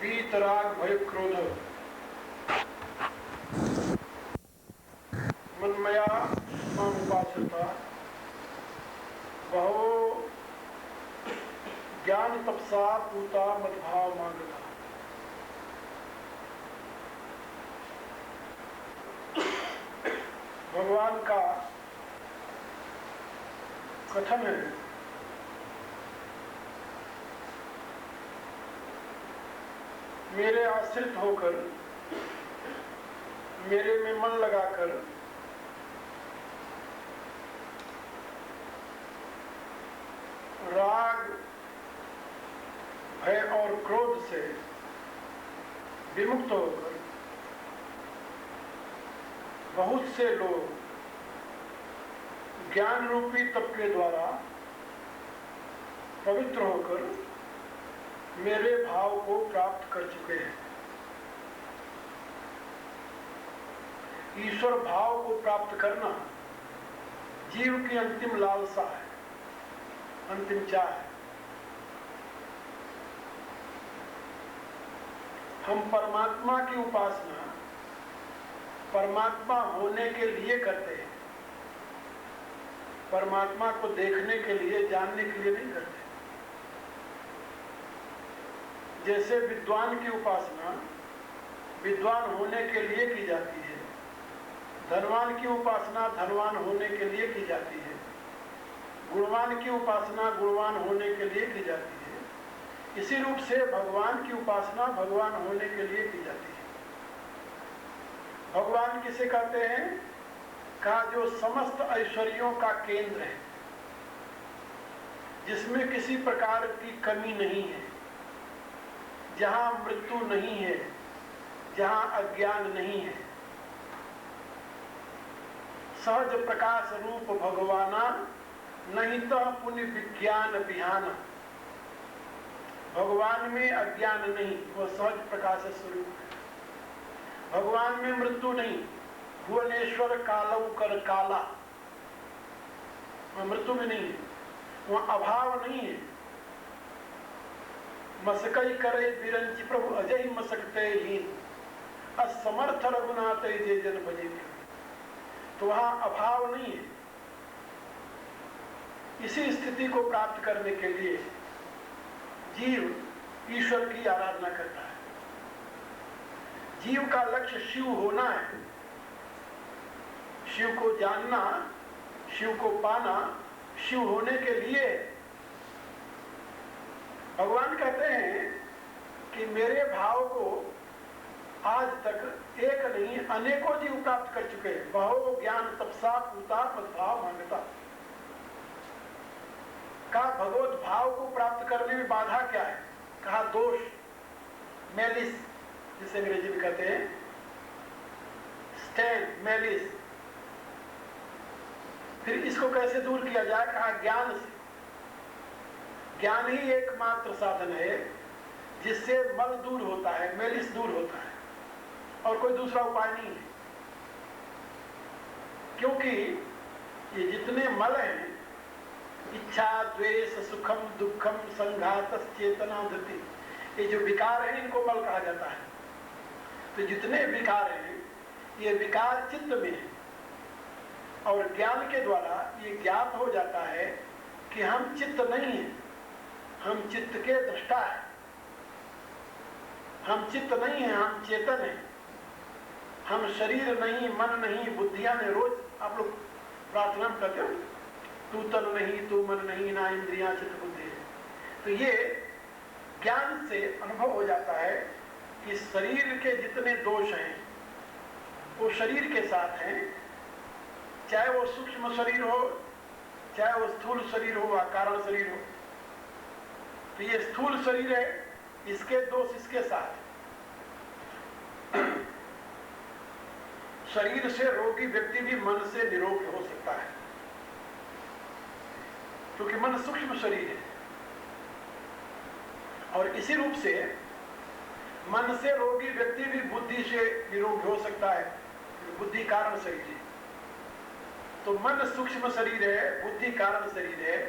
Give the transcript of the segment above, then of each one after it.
वीतराग भय क्रोध मन्मया माम उपासता बहवो ज्ञान तपसा पूता मद्भाव मांगता। भगवान का कथन है, मेरे आश्रित होकर, मेरे में मन लगाकर राग भय और क्रोध से विमुक्त होकर बहुत से लोग ज्ञान रूपी तप के द्वारा पवित्र होकर मेरे भाव को प्राप्त कर चुके हैं। ईश्वर भाव को प्राप्त करना जीव की अंतिम लालसा है, अंतिम चाह है। हम परमात्मा की उपासना परमात्मा होने के लिए करते हैं, परमात्मा को देखने के लिए, जानने के लिए नहीं करते। जैसे विद्वान की उपासना विद्वान होने के लिए की जाती है, धनवान की उपासना धनवान होने के लिए की जाती है, गुणवान की उपासना गुणवान होने के लिए की जाती है, इसी रूप से भगवान की उपासना भगवान होने के लिए की जाती है। भगवान किसे कहते हैं? कहा जो समस्त ऐश्वर्यों का केंद्र है, जिसमें किसी प्रकार की कमी नहीं है, जहां मृत्यु नहीं है, जहां अज्ञान नहीं है। सहज प्रकाश रूप भगवाना नहीं तो पुण्य विज्ञान बिहान। भगवान में अज्ञान नहीं, वो सहज प्रकाश स्वरूप है। भगवान में मृत्यु नहीं, भुवनेश्वर कालौ कर काला, वह मृत्यु में नहीं है, वह अभाव नहीं है। मसकई करे बिरंची प्रभु अजय मसकते ही असमर्थ रघुनाथ जे जन भजे। तो वहां अभाव नहीं है। इसी स्थिति को प्राप्त करने के लिए जीव ईश्वर की आराधना करता है। जीव का लक्ष्य शिव होना है, शिव को जानना, शिव को पाना, शिव होने के लिए। भगवान कहते हैं कि मेरे भाव को आज तक एक नहीं अनेकों जीव प्राप्त कर चुके हैं। बहु ज्ञान तपसा पूता मद्भाव मांगता। कहा भगवत भाव को प्राप्त करने में बाधा क्या है? कहा दोष, मैलिस, जिसे अंग्रेजी में कहते हैं स्टैंड, मैलिस। फिर इसको कैसे दूर किया जाए? कहा ज्ञान से। ज्ञान ही एकमात्र साधन है जिससे मल दूर होता है, मैलिस दूर होता है, और कोई दूसरा उपाय नहीं है। क्योंकि ये जितने मल हैं, इच्छा, द्वेष, सुखम, दुखम, संघात, चेतना, धृति, ये जो विकार हैं इनको मल कहा जाता है। तो जितने विकार हैं ये विकार चित्त में है, और ज्ञान के द्वारा ये ज्ञात हो जाता है कि हम चित्त नहीं हैं, हम चित्त के दृष्टा हैं। हम चित्त नहीं हैं, हम चेतन हैं। हम शरीर नहीं, मन नहीं, बुद्धियां नहीं। रोज आप लोग प्रार्थना में कहते हो तू तन नहीं, तू मन नहीं, ना इंद्रियां चित्त बुद्धि है। तो ये ज्ञान से अनुभव हो जाता है कि शरीर के जितने दोष हैं वो शरीर के साथ हैं, चाहे वो सूक्ष्म शरीर हो, चाहे वो स्थूल शरीर हो, कारण शरीर हो। तो ये स्थूल शरीर है, इसके दोष इसके साथ। शरीर से रोगी व्यक्ति भी मन से निरोगी हो सकता है, क्योंकि मन सूक्ष्म शरीर है। और इसी रूप से मन से रोगी व्यक्ति भी बुद्धि से निरोगी हो सकता है, बुद्धि कारण शरीर है। तो मन सूक्ष्म शरीर है, बुद्धि कारण शरीर है,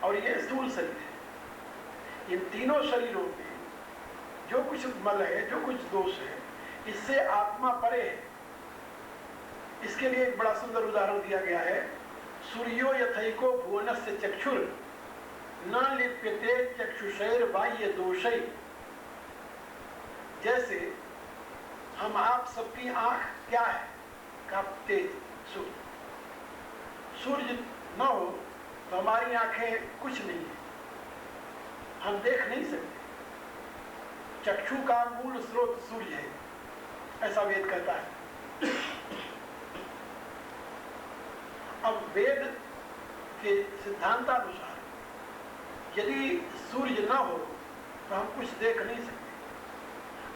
और ये स्थूल शरीर है। इन तीनों शरीरों में जो कुछ मल है, जो कुछ दोष है, इससे आत्मा परे है। इसके लिए एक बड़ा सुंदर उदाहरण दिया गया है। सूर्यो यथैको भुवनस्य चक्षुर न लिप्यते चक्षुषैर बाह्य दोषै। जैसे हम आप सबकी आंख क्या है? का तेज सूर्य। सूर्य न हो तो हमारी आंखें कुछ नहीं है, हम देख नहीं सकते। चक्षु का मूल स्रोत सूर्य है, ऐसा वेद कहता है। अब वेद के सिद्धांतानुसार यदि सूर्य न हो तो हम कुछ देख नहीं सकते।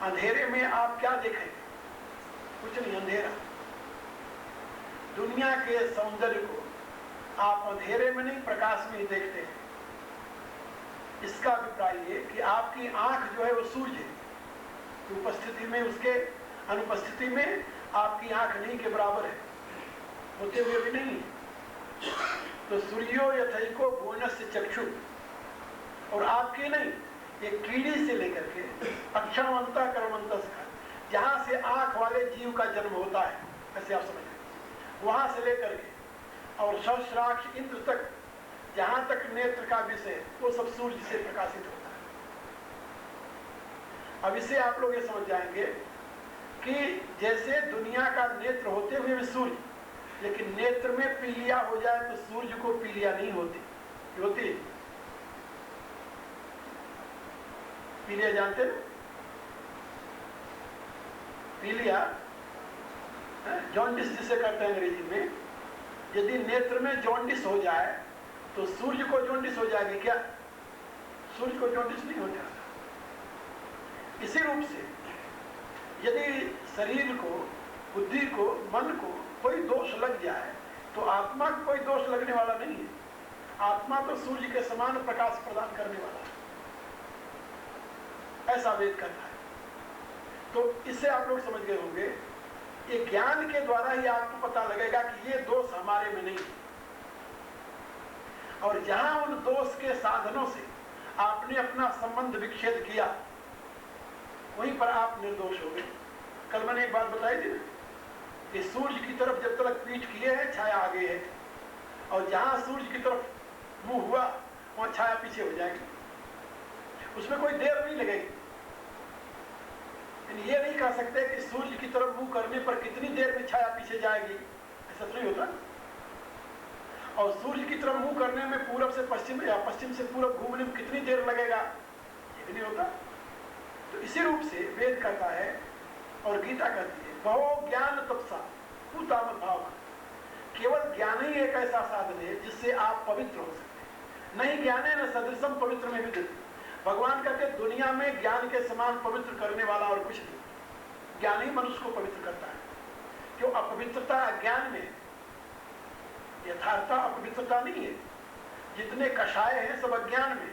अंधेरे में आप क्या देखेंगे? कुछ नहीं, अंधेरा। दुनिया के सौंदर्य को आप अंधेरे में नहीं, प्रकाश में ही देखते हैं। इसका अभिप्राय ये कि आपकी आंख जो है वो सूर्य है। उपस्थिति में, उसके अनुपस्थिति में आपकी आंख नहीं के बराबर है, होते हुए भी नहीं। तो सूर्यो यथैको भुवनस्य चक्षु, और आपकी नहीं, एक कीड़ी से लेकर के अक्षरवंता कर्मवंतस का, जहां से आंख वाले जीव का जन्म होता है, ऐसे आप समझें, वहां से लेकर के और सहस्राक्ष इंद्र तक, जहां तक नेत्र का विषय, वो सब सूर्य से प्रकाशित होता है। अब इससे आप लोग ये समझ जाएंगे कि जैसे दुनिया का नेत्र होते हुए भी सूर्य, लेकिन नेत्र में पीलिया हो जाए तो सूर्य को पीलिया नहीं होती। पीलिया जानते हैं? पीलिया जॉन्डिस जिसे कहते हैं अंग्रेजी में। यदि नेत्र में जॉन्डिस हो जाए तो सूर्य को जॉन्डिस हो जाएगी क्या? सूर्य को जॉन्डिस नहीं हो जाता। इसी रूप से यदि शरीर को, बुद्धि को, मन को कोई दोष लग जाए तो आत्मा को कोई दोष लगने वाला नहीं है। आत्मा तो सूर्य के समान प्रकाश प्रदान करने वाला है, ऐसा वेद कहता है। तो इससे आप लोग समझ गए होंगे, ये ज्ञान के द्वारा ही आपको पता लगेगा कि ये दोष हमारे में नहीं है। और जहां उन दोष के साधनों से आपने अपना संबंध विच्छेद किया, वहीं पर आप निर्दोष हो गए। कल मैंने एक बात बताई थी ना कि सूर्य की तरफ जब तक पीठ किए है, छाया आगे है, और जहां सूर्य की तरफ मुंह हुआ वहां छाया पीछे हो जाएगी। उसमें कोई देर नहीं लगेगी। ये नहीं कह सकते कि सूर्य की तरफ मुंह करने पर कितनी देर में छाया पीछे जाएगी, ऐसा तो नहीं होता। और सूर्य की तरफ मुंह करने में पूरब से पश्चिम या पश्चिम से पूरब घूमने में कितनी देर लगेगा, ये भी नहीं होता। तो इसी रूप से वेद कहता है और गीता कहती है, बहु ज्ञान तपसा पूताम भाव। केवल ज्ञान ही एक ऐसा साधन है जिससे आप पवित्र हो सकते। नहीं ज्ञाने न सदृशम पवित्र में भी देते। भगवान कहते दुनिया में ज्ञान के समान पवित्र करने वाला और कुछ नहीं। ज्ञान ही मनुष्य को पवित्र करता है। क्यों? अपवित्रता अज्ञान में, यथार्थता अपवित्रता नहीं है। जितने कषाय हैं सब अज्ञान में,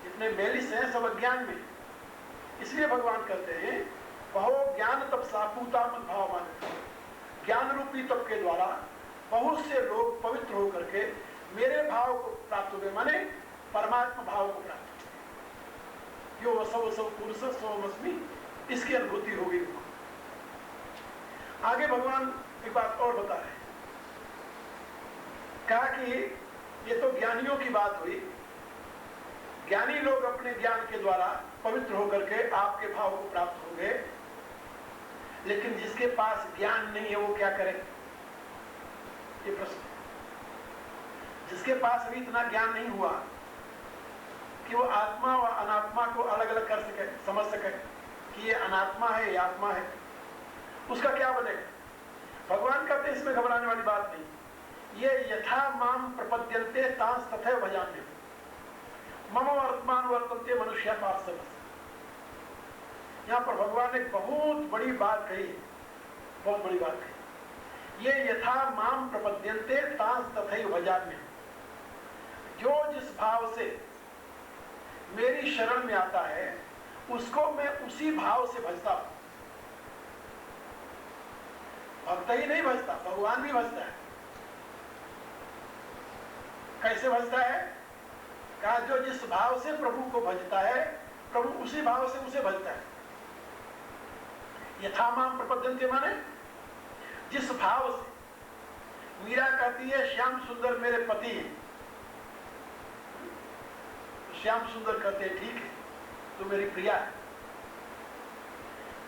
जितने मेलिस हैं सब अज्ञान में। इसलिए भगवान कहते हैं बहु ज्ञान तपसा पूताम भावमान। ज्ञान रूपी तप के द्वारा बहुत से लोग पवित्र होकर के मेरे भाव को प्राप्त हो गए, माने परमात्मा भाव को प्राप्त। यो वसव सब पुरुष सोमस्मी, इसकी अनुभूति होगी। आगे भगवान एक बात और बता रहे हैं। कहा कि ये तो ज्ञानियों की बात हुई। ज्ञानी लोग अपने ज्ञान के द्वारा पवित्र होकर के आपके भाव को प्राप्त हो गए, लेकिन जिसके पास ज्ञान नहीं है वो क्या करे? ये प्रश्न। जिसके पास अभी इतना ज्ञान नहीं हुआ कि वो आत्मा और अनात्मा को अलग अलग कर सके, समझ सके कि ये अनात्मा है, ये आत्मा है, उसका क्या बनेगा? भगवान कहते इसमें घबराने वाली बात नहीं। ये यथा माम प्रपद्यन्ते तांस तथैव भजाम्यहम् मम वर्तमान वर्तन्ते मनुष्या पार्षद। यहाँ पर भगवान ने बहुत बड़ी बात कही, बहुत बड़ी बात कही। ये यथा माम प्रपद्यन्ते तांस तथैव भजाम्यहम्। जो जिस भाव से मेरी शरण में आता है उसको मैं उसी भाव से भजता हूं। भक्त ही नहीं भजता, भगवान भी भजता है। कैसे भजता है? कहा जो जिस भाव से प्रभु को भजता है प्रभु उसी भाव से उसे भजता है। यथा माम प्रपद्यन्ते माने जिस भाव से मीरा कहती है श्याम सुंदर मेरे पति हैं, श्याम सुंदर कहते हैं ठीक है तो मेरी प्रिया है।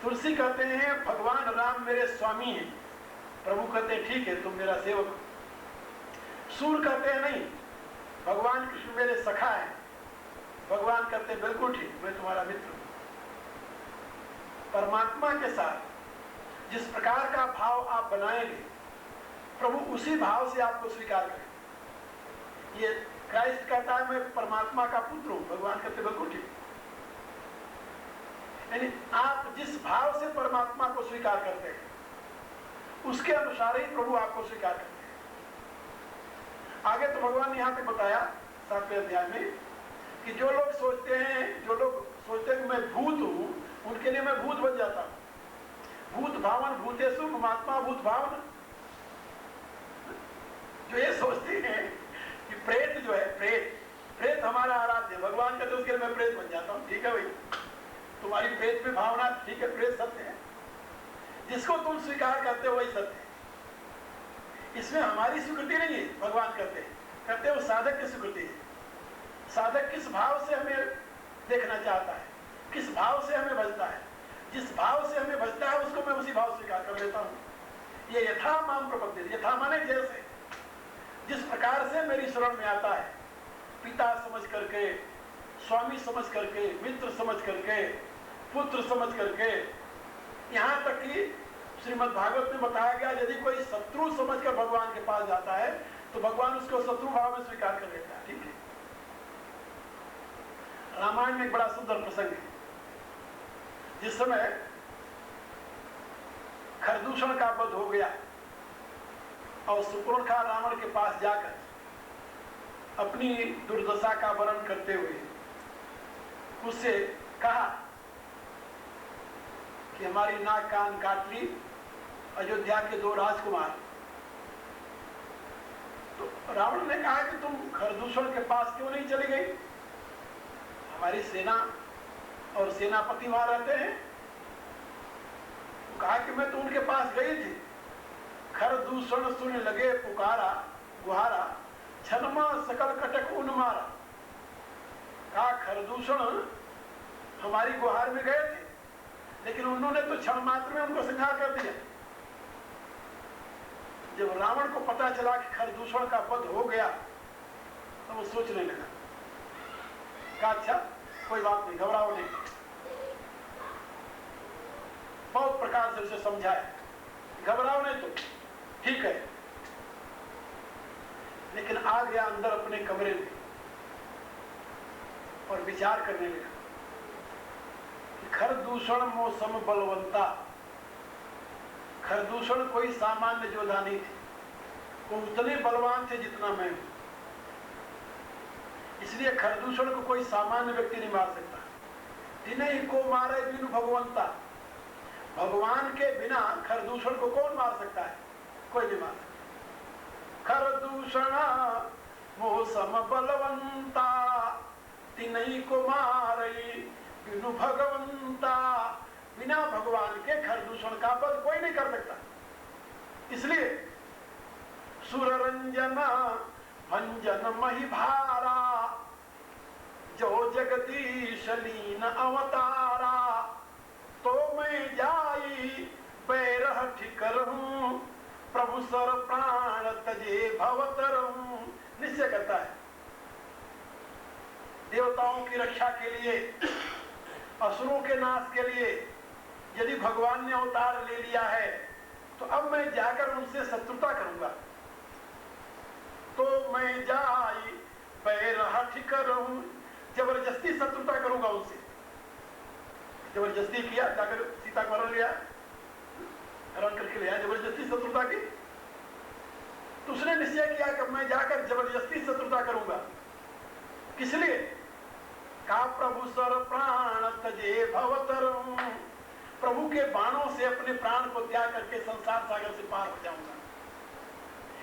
तुलसी कहते हैं भगवान राम मेरे स्वामी हैं, प्रभु कहते हैं ठीक है तुम मेरा सेवक। सूर कहते हैं नहीं भगवान कृष्ण मेरे सखा है, भगवान कहते हैं बिल्कुल ठीक मैं तुम्हारा मित्र हूं। परमात्मा के साथ जिस प्रकार का भाव आप बनाएंगे प्रभु उसी भाव से आपको स्वीकार करें। ये क्राइस्ट कहता है मैं परमात्मा का पुत्र हूं, भगवान कहते बिल्कुल ठीक। यानी आप जिस भाव से परमात्मा को स्वीकार करते हैं उसके अनुसार ही प्रभु आपको स्वीकार करते हैं। आगे तो भगवान ने यहां पे बताया 7वें अध्याय में कि जो लोग सोचते हैं कि मैं भूत हूं, उनके लिए मैं भूत बन जाता हूं। भूत भावन भूतेषु ममात्मा भूत भावना। जो ये सोचते हैं कि प्रेत जो है प्रेत हमारा आराध्य, भगवान कहते उसके लिए मैं प्रेत बन जाता हूं। ठीक है भाई, तुम्हारी प्रेत में भावना ठीक है, प्रेत सत्य है, जिसको तुम स्वीकार करते हो वही सत्य है। इसमें हमारी स्वीकृति नहीं है। भगवान कहते वो साधक की स्वीकृति है। साधक किस भाव से हमें देखना चाहता है, किस भाव से हमें भजता है, जिस भाव से हमें भजता है उसको मैं उसी भाव स्वीकार कर लेता हूं। ये यथा माम प्रपद्यते, यथा माने जैसे, जिस प्रकार से मेरी शरण में आता है, पिता समझ करके, स्वामी समझ करके, मित्र समझ करके, पुत्र समझ करके, यहां तक कि श्रीमद् भागवत में बताया गया यदि कोई शत्रु समझकर भगवान के पास जाता है तो भगवान उसको शत्रु भाव में स्वीकार कर लेता है। ठीक है। रामायण में एक बड़ा सुंदर प्रसंग है। जिस समय खरदूषण का वध हो गया और सुपर्णखा रावण के पास जाकर अपनी दुर्दशा का वर्णन करते हुए उससे कहा कि हमारी नाक कान काट ली अयोध्या के 2 राजकुमार। तो रावण ने कहा कि तुम खरदूषण के पास क्यों नहीं चली गई, हमारी सेना और सेनापति वहां रहते हैं। तो कहा कि मैं तो उनके पास गई थी, खरदूषण सुन लगे पुकारा गुहारा, छनमा सकल कटक उन मारा। कहा खरदूषण हमारी गुहार में गए थे लेकिन उन्होंने तो क्षण मात्र में उनको संहार कर दिया। जब रावण को पता चला कि खरदूषण का वध हो गया तो वो सोचने लगा, कहा अच्छा कोई बात नहीं, घबराओ नहीं। बहुत प्रकार से उसे समझाया, घबराओ नहीं तो ठीक है। लेकिन आ गया अंदर अपने कमरे में और विचार करने लगा कि खरदूषण मौसम बलवंता। खरदूषण कोई सामान्य योद्धा नहीं थे, वो उतने बलवान थे जितना मैं हूं। इसलिए खरदूषण को कोई सामान्य व्यक्ति नहीं मार सकता। जिन्हें को मारे बिनु भगवंता, भगवान के बिना खरदूषण को कौन मार सकता है, कोई नहीं मार सकता। खरदूषण मौसम बलवंता, तिनई को मारई बिनु भगवंता। बिना भगवान के खरदूषण का वध कोई नहीं कर सकता। इसलिए सुररंजन भंजन मही भारा, जो जगदीश लीन अवतारा। तो मैं जाई पैरह ठिकरहूं, प्रभु सर प्राण तजे भवतरहूं। निश्चय करता है देवताओं की रक्षा के लिए, असुरों के नाश के लिए यदि भगवान ने अवतार ले लिया है तो अब मैं जाकर उनसे शत्रुता करूंगा। तो मैं जाई पैरह ठिकरहूं, जबरदस्ती शत्रुता करूंगा उनसे। जबरदस्ती किया, जाकर सीता को हरण लिया, हरण करके लिया, जबरदस्ती शत्रुता की। तो उसने निश्चय किया कि मैं जाकर जबरदस्ती शत्रुता करूंगा। किस लिए? का प्रभु सर प्राण तजे भवतरहूं, प्रभु के बाणों से अपने प्राण को त्याग करके संसार सागर से पार हो जाऊंगा।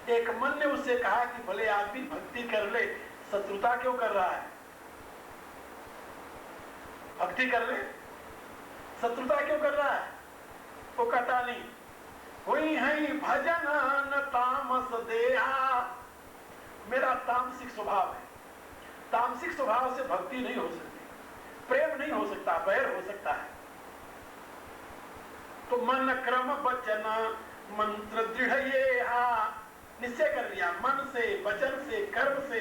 एक मन ने उससे कहा कि भले आदमी भक्ति कर ले, शत्रुता क्यों कर रहा है? भक्ति कर ले, शत्रुता क्यों कर रहा है? वो कहता नहीं, कोई है भजन न तामस देहा, मेरा तामसिक स्वभाव है। तामसिक स्वभाव से भक्ति नहीं हो सकती, प्रेम नहीं हो सकता, बैर हो सकता है। तो मन क्रम वचन मंत्र दृढ़ ये निश्चय कर लिया, मन से, वचन से, कर्म से।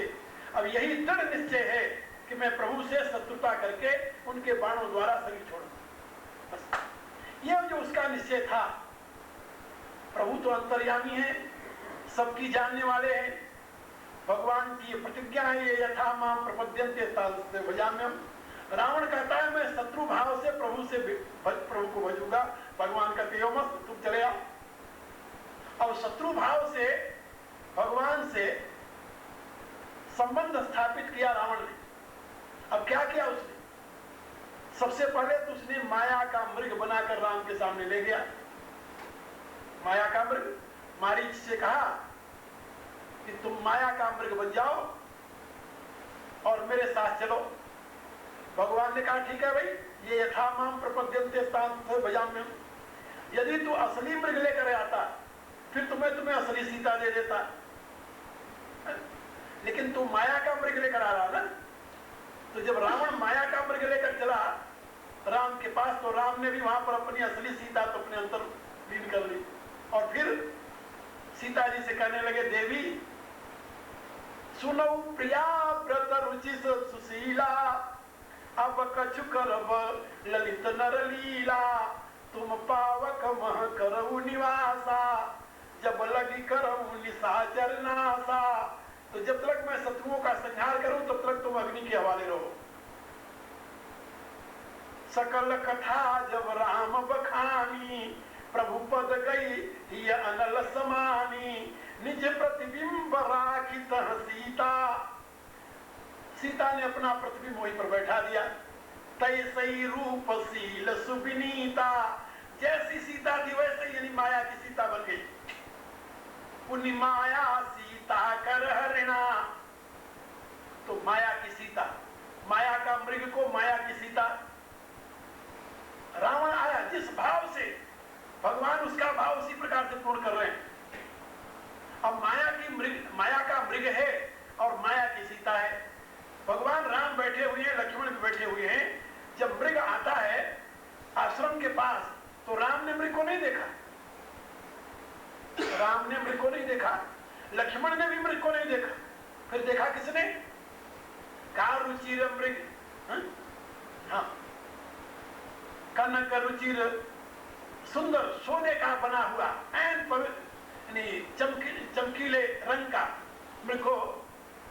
अब यही दृढ़ निश्चय है कि मैं प्रभु से शत्रुता करके उनके बाणों द्वारा शरीर छोड़ूंगा। बस यह जो उसका निश्चय था। प्रभु तो अंतर्यामी है, सबकी जानने वाले हैं। भगवान की प्रतिज्ञा है, ये यथा माम प्रपद्यन्ते तस्य भजाम्यहम्। रावण कहता है मैं शत्रु भाव से प्रभु को भजूंगा। भगवान कहते हो मत, तुम चले आओ। अब शत्रु भाव से भगवान से संबंध स्थापित किया रावण ने। अब क्या किया उसने? सबसे पहले तो उसने माया का मृग बनाकर राम के सामने ले गया। माया का मृग, मारीच से कहा कि तुम माया का मृग बन जाओ और मेरे साथ चलो। भगवान ने कहा ठीक है भाई, ये यथा माम प्रपद्यन्ते तस्य भजाम्यहम्। यदि तू असली मृग लेकर आता फिर तुम्हें असली सीता दे देता, लेकिन तू माया का मृग लेकर आ रहा ना। तो जब रावण माया का मृग लेकर चला राम के पास, तो राम ने भी वहां पर अपनी असली सीता तो अपने अंतर लीन कर ली। और फिर सीता जी से कहने लगे, देवी सुनौ प्रिया व्रत रुचि सुशीला, अब कछु करब ललित नर लीला, तुम पावक मह करऊ निवासा, जब लगी करऊ निशाचर नासा। तो जब तक मैं शत्रुओं का संहार करूं तब तक तुम अग्नि के हवाले रहो। सकल कथा जब राम बखानी, प्रभु पद गई ये अनल समानी, निज प्रतिबिंब राखित सीता। सीता ने अपना प्रतिबिंब वहीं पर बैठा दिया। तैसई रूप शील सुविनीता, जैसी सीता थी वैसे यानी माया की सीता बन गई। पुण्य माया सीता कर हरिणा, तो माया की सीता, माया का मृग को माया की सीता। रावण आया जिस भाव से, भगवान उसका भाव उसी प्रकार से पूर्ण कर रहे हैं। अब माया का मृग है और माया की सीता है। भगवान राम बैठे हुए हैं, लक्ष्मण भी बैठे हुए हैं। जब मृग आता है आश्रम के पास तो राम ने मृग को नहीं देखा, राम ने मृग को नहीं देखा, लक्ष्मण ने भी मृग को नहीं देखा। फिर देखा किसने? का रुचिर मृग, हाँ, कनक रुचिर, सुंदर सोने का बना हुआ चमकीले रंग का मृग को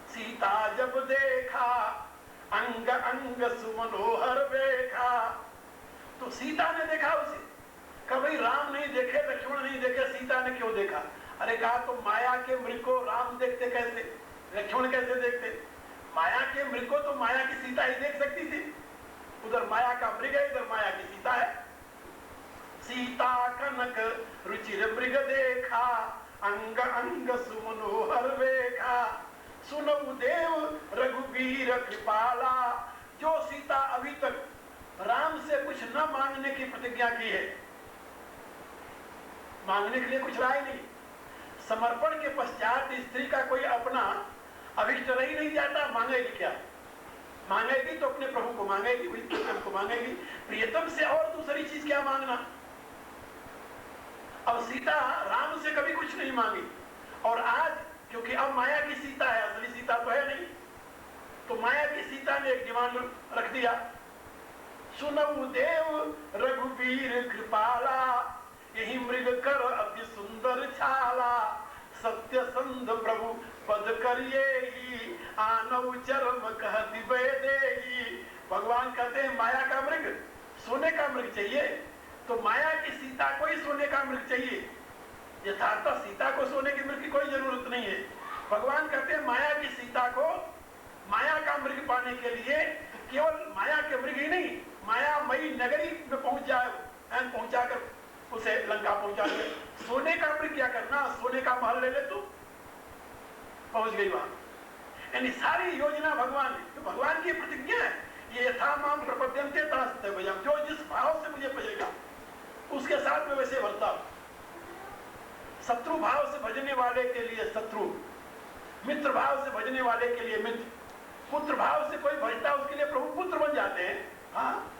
सीता जब देखा, अंग अंग सुमनोहर देखा। तो सीता ने देखा उसे, कभी राम नहीं देखे, लक्ष्मण नहीं देखे, सीता ने क्यों देखा? अरे कहा तो माया के मृग को राम देखते कैसे, लक्ष्मण कैसे देखते? माया के मृग को तो माया की सीता ही देख सकती थी। उधर माया का मृग है, इधर माया की सीता है। सीता कनक रुचिर मृग देखा, अंग अंग सुमनोहर देखा, सुनऊ देव रघुवीर कृपाला। जो सीता अभी तक राम से कुछ न मांगने की प्रतिज्ञा की है, मांगने के लिए कुछ रहा ही नहीं, समर्पण के पश्चात स्त्री का कोई अपना अभिष्ट रह ही नहीं जाता, मांगेगी क्या? मांगेगी तो अपने प्रभु को मांगेगी, प्रियतम को मांगेगी। प्रियतम से और दूसरी चीज क्या मांगना? अब सीता राम से कभी कुछ नहीं मांगी, और आज क्योंकि अब माया की सीता है, असली सीता तो है नहीं, तो माया की सीता ने एक डिमांड रख दिया, सुनऊ देव रघुवीर कृपाला, यही मृग कर अति सुंदर छाला, सत्य संध प्रभु पद करिए ही, आनव चरम कहती बेदेही। भगवान कहते हैं माया का मृग, सोने का मृग चाहिए, तो माया की सीता को ही सोने का मृग चाहिए। यथार्थ सीता को सोने की मृग की कोई जरूरत नहीं है। भगवान कहते हैं माया की सीता को माया का मृग पाने के लिए केवल माया के मृग ही नहीं, मायामयी नगरी में पहुंच जाए, पहुंचाकर उसे लंका पहुंचा दे। सोने का मृग क्या करना, सोने का महल ले ले तो पहुंच गई वहां। यानी सारी योजना भगवान ने, तो भगवान की प्रतिज्ञा है, ये यथा माम प्रपद्यन्ते प्रपद्यन्ते तांस्ते भजामि, जो जिस भाव से मुझे भजेगा उसके साथ में वैसे बर्ताव। शत्रु भाव से भजने वाले के लिए शत्रु, मित्र भाव से भजने वाले के लिए मित्र, पुत्र भाव से कोई भजता उसके लिए प्रभु पुत्र बन जाते हैं। हाँ,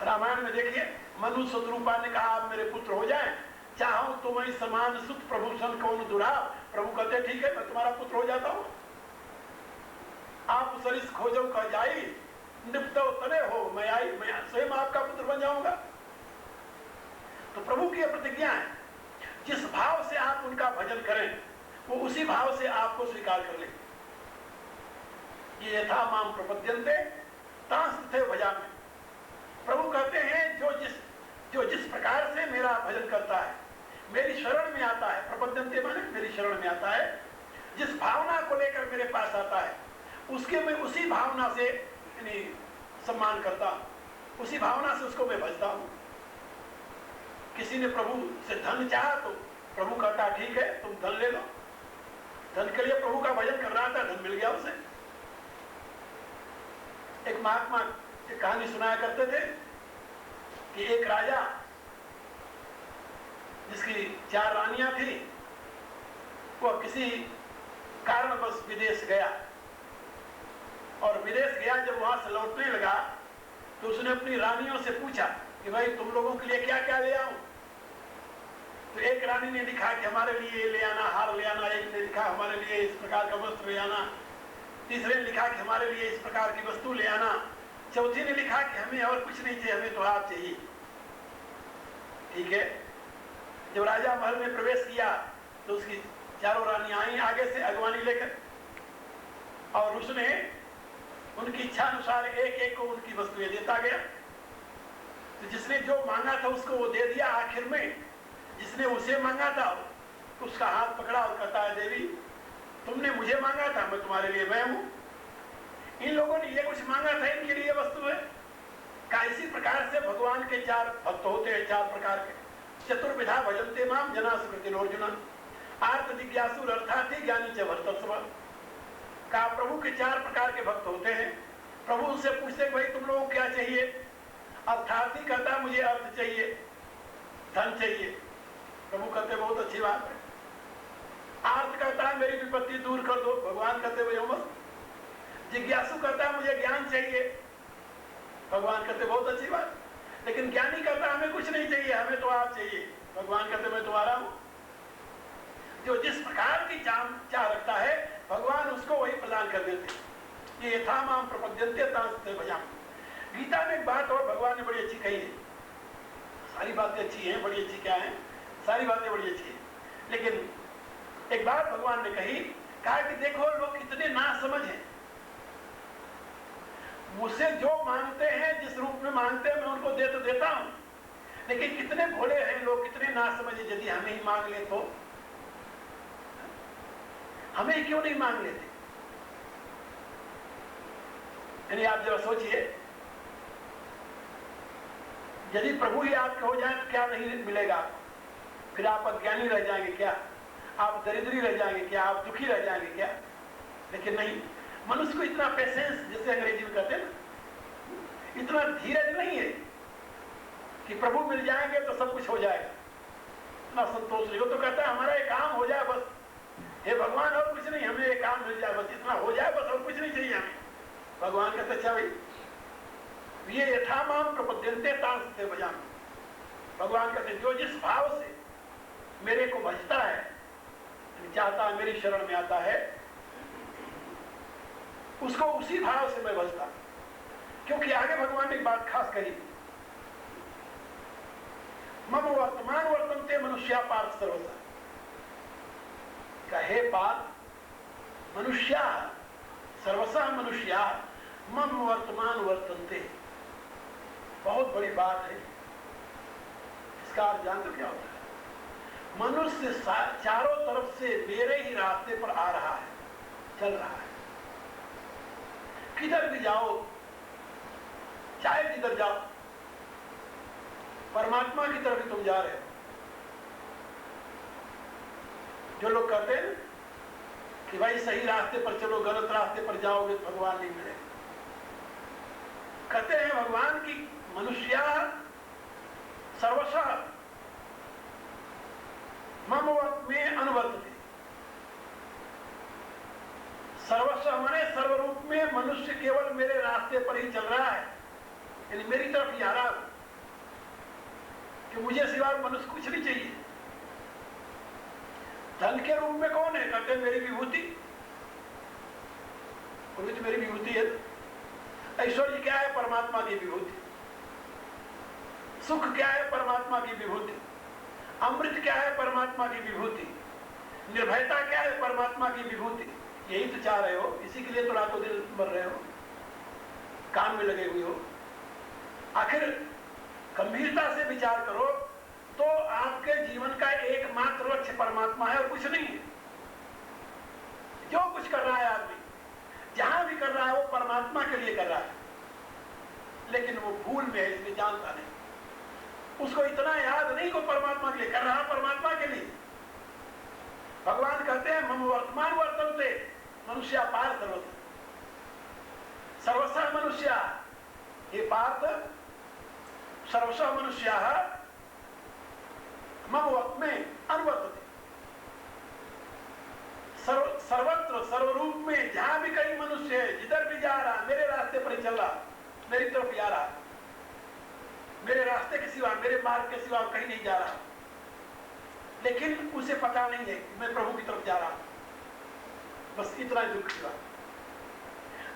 रामायण में देखिए, मनु शत्रुपा ने कहा आप मेरे पुत्र हो जाएं, चाहो तुम्हें समान सुत प्रभु सन कौन दुराव। प्रभु कहते ठीक है, मैं तुम्हारा पुत्र हो जाता हूं। आप सरिस खोजो कह जाई, निपटो तने हो मैं आई, मैं स्वयं आपका पुत्र बन जाऊंगा। तो प्रभु की प्रतिज्ञा है, जिस भाव से आप उनका भजन करें वो उसी भाव से आपको स्वीकार कर ले। ये यथा माम प्रपद्यन्ते तांस्ते भजामि। प्रभु कहते हैं जो जिस प्रकार से मेरा भजन करता है, मेरी शरण में आता है, प्रपद्यन्ते माने मेरी शरण में आता है, जिस भावना को लेकर मेरे पास आता है उसके मैं उसी भावना से सम्मान करता हूं, उसी भावना से उसको मैं भजता हूं। किसी ने प्रभु से धन चाहा तो प्रभु कहता ठीक है तुम धन ले लो। धन के लिए प्रभु का भजन कर रहा था, धन मिल गया उसे। एक महात्मा एक कहानी सुनाया करते थे कि एक राजा जिसकी 4 रानियां थी, वह किसी कारणवश विदेश गया, और विदेश गया जब वहां से लौटने लगा तो उसने अपनी रानियों से पूछा कि भाई तुम लोगों के लिए क्या क्या ले आऊं। तो एक रानी ने लिखा कि हमारे लिए ये ले आना, हार ले आना। एक ने लिखा हमारे लिए इस प्रकार का वस्त्र ले आना। तीसरे ने लिखा कि हमारे लिए इस प्रकार की वस्तु ले आना। चौथी ने लिखा कि हमें और कुछ नहीं चाहिए, हमें तो आप चाहिए। ठीक है, जब राजा महल में प्रवेश किया तो उसकी 4 रानियां आई आगे से अगवानी लेकर, और उसने उनकी इच्छा अनुसार एक एक को उनकी वस्तुएं देता गया। तो जिसने जो मांगा था उसको वो दे दिया। आखिर में जिसने उसे मांगा था उसका हाथ पकड़ा और कहता है देवी तुमने मुझे मांगा था, मैं तुम्हारे लिए मैं हूं। इन लोगों ने ये कुछ मांगा था, इनके लिए वस्तु है। का इसी प्रकार से भगवान के 4 भक्त होते हैं, 4 प्रकार के। चतुर्विधा भजन्ते माम जना सुकृतिनो अर्जुन, आर्त जिज्ञासु अर्थार्थी ज्ञानी च भरतर्षभ। का प्रभु के 4 प्रकार के भक्त होते हैं। प्रभु उनसे पूछते भाई तुम लोगों को क्या चाहिए। अर्थार्थी कहता मुझे अर्थ चाहिए, धन चाहिए। प्रभु कहते बहुत अच्छी बात है। आर्त कहता है मेरी विपत्ति दूर कर दो, भगवान कहते भाई मत। जिज्ञासु कहता है मुझे ज्ञान चाहिए, भगवान कहते बहुत अच्छी बात। लेकिन ज्ञानी कहता हमें कुछ नहीं चाहिए, हमें तो आप चाहिए, भगवान कहते मैं तुम्हारा हूं। जो जिस प्रकार की चाह रखता है भगवान उसको वही प्रदान कर देते। ये यथा माम प्रपद्यन्ते तांस्ते भजामि। गीता में एक बात और भगवान ने बड़ी अच्छी कही है। सारी बातें अच्छी हैं, बड़ी अच्छी क्या है, सारी बातें बड़ी अच्छी है, लेकिन एक बात भगवान ने कहा कि देखो लोग कितने नासमझ हैं। मुझसे जो मांगते हैं, जिस रूप में मांगते हैं मैं उनको दे तो देता हूं, लेकिन कितने भोले हैं लोग, कितने नासमझ। यदि हमें ही मांग ले तो हमें क्यों नहीं मांग लेते। यानी आप जरा सोचिए, यदि प्रभु ही आपके हो जाए तो क्या नहीं मिलेगा आपको। फिर आप अज्ञानी रह जाएंगे क्या, आप दरिद्री रह जाएंगे क्या, आप दुखी रह जाएंगे क्या। लेकिन नहीं, मनुष्य को इतना पेशेंस, जैसे अंग्रेजी में कहते हैं, इतना धीरज नहीं है कि प्रभु मिल जाएंगे तो सब कुछ हो जाएगा। इतना संतोष नहीं हो तो कहता है हमारा ये काम हो जाए बस, हे भगवान और कुछ नहीं, हमें ये काम मिल जाए बस, इतना हो जाए बस, और कुछ नहीं चाहिए हमें। भगवान कहते अच्छा भाई ये यथा माम प्रपद्यन्ते तांस्ते भजामि। भगवान कहते जो जिस भाव से मेरे को भजता है, चाहता है, मेरी शरण में आता है, उसको उसी भाव से मैं भजता। क्योंकि आगे भगवान ने एक बात खास कही, मम वर्तमान वर्तन्ते मनुष्या पार्थ सर्वसा। हे पार्थ, मनुष्या सर्वसा मनुष्या मम वर्तमान वर्तन्ते। बहुत बड़ी बात है। इसका अर्थ जानते क्या होता है। मनुष्य चारों तरफ से मेरे ही रास्ते पर आ रहा है, चल रहा है। किधर भी जाओ, चाहे किधर जाओ, परमात्मा की तरफ ही तुम जा रहे हो। जो लोग कहते हैं कि भाई सही रास्ते पर चलो, गलत रास्ते पर जाओगे तो भगवान नहीं मिलेगा। कहते हैं भगवान की मनुष्य सर्वशः मम वक्त में अनुवर्तते। सर्वस्व माने सर्वरूप में मनुष्य केवल मेरे रास्ते पर ही चल रहा है, यानी मेरी तरफ ही आ रहा है कि मुझे सिवाय मनुष्य कुछ नहीं चाहिए। धन के रूप में कौन है? कहते हैं मेरी विभूति, तो मेरी विभूति है। ऐश्वर्य क्या है? परमात्मा की विभूति। सुख क्या है? परमात्मा की विभूति। अमृत क्या है? परमात्मा की विभूति। निर्भयता क्या है? परमात्मा की विभूति। यही तो चाह रहे हो, इसी के लिए तो रातों दिन मर रहे हो, काम में लगे हुए हो। आखिर गंभीरता से विचार करो तो आपके जीवन का एकमात्र लक्ष्य परमात्मा है और कुछ नहीं है। जो कुछ कर रहा है आदमी, जहां भी कर रहा है वो परमात्मा के लिए कर रहा है, लेकिन वो भूल में है, इसलिए जानता नहीं। उसको इतना याद नहीं को परमात्मा के लिए कर रहा, परमात्मा के लिए। भगवान कहते हैं मम वर्तमान वर्तन्ते मनुष्य पार्थ सर्वत्र। सर्वस्व मनुष्य, हे पार्थ, सर्वस्व मनुष्य मम वक्त में अनुवर्तते। सर्वत्र सर्वरूप में जहां भी कहीं मनुष्य है, जिधर भी जा रहा, मेरे रास्ते पर ही चल रहा, मेरी तरफ जा रहा, मेरे रास्ते के सिवा, मेरे मार्ग के सिवा कहीं नहीं जा रहा, लेकिन उसे पता नहीं है मैं प्रभु की तरफ जा रहा हूं। बस इतना दुख हुआ।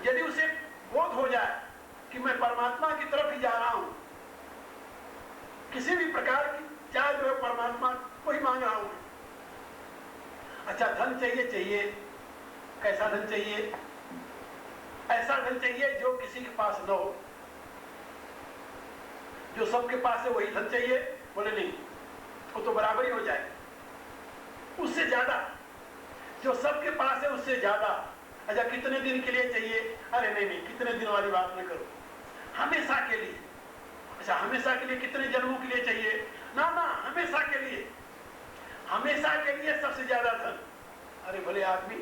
यदि उसे बोध हो जाए कि मैं परमात्मा की तरफ ही जा रहा हूं, किसी भी प्रकार की चाहे जो है परमात्मा को ही मांग रहा हूं। अच्छा, धन चाहिए, कैसा धन चाहिए? ऐसा धन चाहिए जो किसी के पास न हो। जो सबके पास है वही धन चाहिए? बोले नहीं, वो तो बराबर ही हो जाए। उससे ज्यादा, जो सबके पास है उससे ज्यादा। अच्छा, कितने दिन के लिए चाहिए? अरे नहीं, कितने दिन वाली बात न करो, हमेशा के लिए। अच्छा, हमेशा के लिए कितने जन्मों के लिए चाहिए? ना, हमेशा के लिए। हमेशा के लिए सबसे ज्यादा धन। अरे भले आदमी,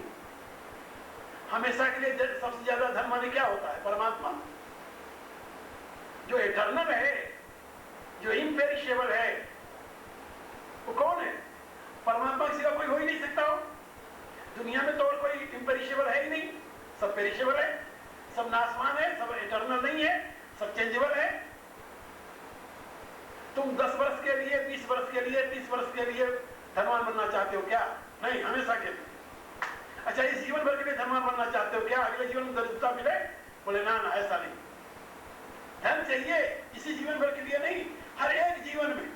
हमेशा के लिए सबसे ज्यादा धन माने क्या होता है? परमात्मा, जो इटर्नल है, जो इम्पेरिशेबल है, वो कौन है? परमात्मा के सिवा कोई हो ही नहीं सकता हो। दुनिया में तो और कोई इम्पेरिशेबल है ही नहीं, सब पेरिशेबल है, सब नाशवान है, सब इटर्नल नहीं है, सब चेंजेबल है। तुम 10 वर्ष के लिए, 20 वर्ष के लिए, 30 वर्ष के लिए धनवान बनना चाहते हो क्या? नहीं, हमेशा के लिए। अच्छा, इस जीवन भर के लिए धनवान बनना चाहते हो क्या? अगले जीवन में दरिद्रता मिले? बोले ना, ऐसा नहीं। धन चाहिए इसी जीवन भर के लिए नहीं, हर एक जीवन में।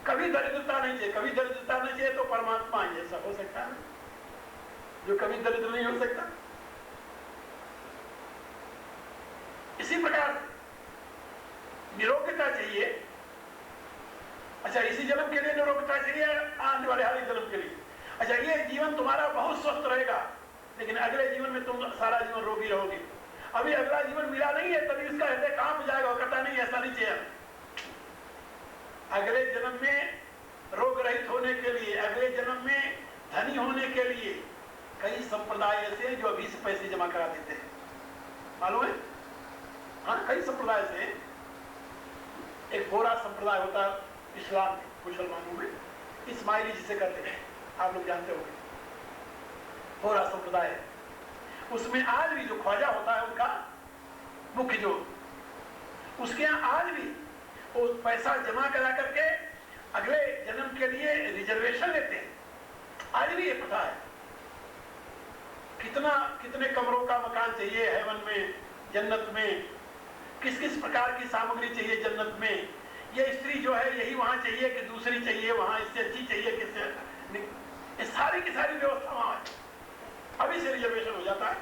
कभी दरिद्रता नहीं चाहिए, कभी दरिद्रता नहीं चाहिए तो परमात्मा ही ऐसा हो सकता है जो कभी दरिद्र नहीं हो सकता। इसी प्रकार निरोगता चाहिए। अच्छा, इसी जन्म के लिए निरोगता चाहिए, आने वाले हर जन्म के लिए। अच्छा, ये जीवन तुम्हारा बहुत स्वस्थ रहेगा, लेकिन अगले जीवन में तुम सारा जीवन रोगी रहोगे। अभी अगला जीवन मिला नहीं है, तभी उसका हृदय कहां जाएगा? कहता नहीं, ऐसा नहीं चाहिए। अगले जन्म में रोग रहित होने के लिए, अगले जन्म में धनी होने के लिए कई संप्रदाय ऐसे जो अभी से पैसे जमा करा देते हैं, मालूम है? हाँ, कई संप्रदाय से। एक बोरा संप्रदाय होता है इस्लाम में, मुसलमानों में, इस्माइली जिसे कहते हैं, आप लोग जानते होंगे। बोरा संप्रदाय है, उसमें आज भी जो ख्वाजा होता है उनका मुख्य, जो उसके यहाँ आज भी वो पैसा जमा करा करके अगले जन्म के लिए रिजर्वेशन लेते हैं। आज भी ये पता है कितने कमरों का मकान चाहिए हेवन में, जन्नत में, किस किस प्रकार की सामग्री चाहिए जन्नत में। ये स्त्री जो है यही वहां चाहिए कि दूसरी चाहिए वहां, इससे अच्छी चाहिए किससे, सारी की सारी व्यवस्था वहां है। अभी से रिजर्वेशन हो जाता है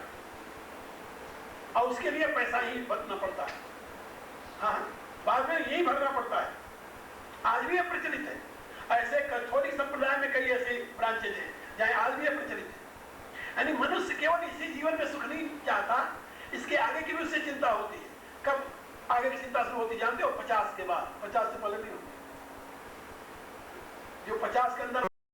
और उसके लिए पैसा ही भरना पड़ता है। हाँ, बाद में यही भरना पड़ता है। आज भी यह प्रचलित है। ऐसे कैथोलिक संप्रदाय में कई ऐसे ब्रांचेज हैं जहां आज भी यह प्रचलित है। यानी मनुष्य केवल इसी जीवन में सुख नहीं चाहता, इसके आगे की भी उससे चिंता होती है। कब आगे की चिंता शुरू होती जानते हो? 50 के बाद। 50 से पहले नहीं होती। जो 50 के अंदर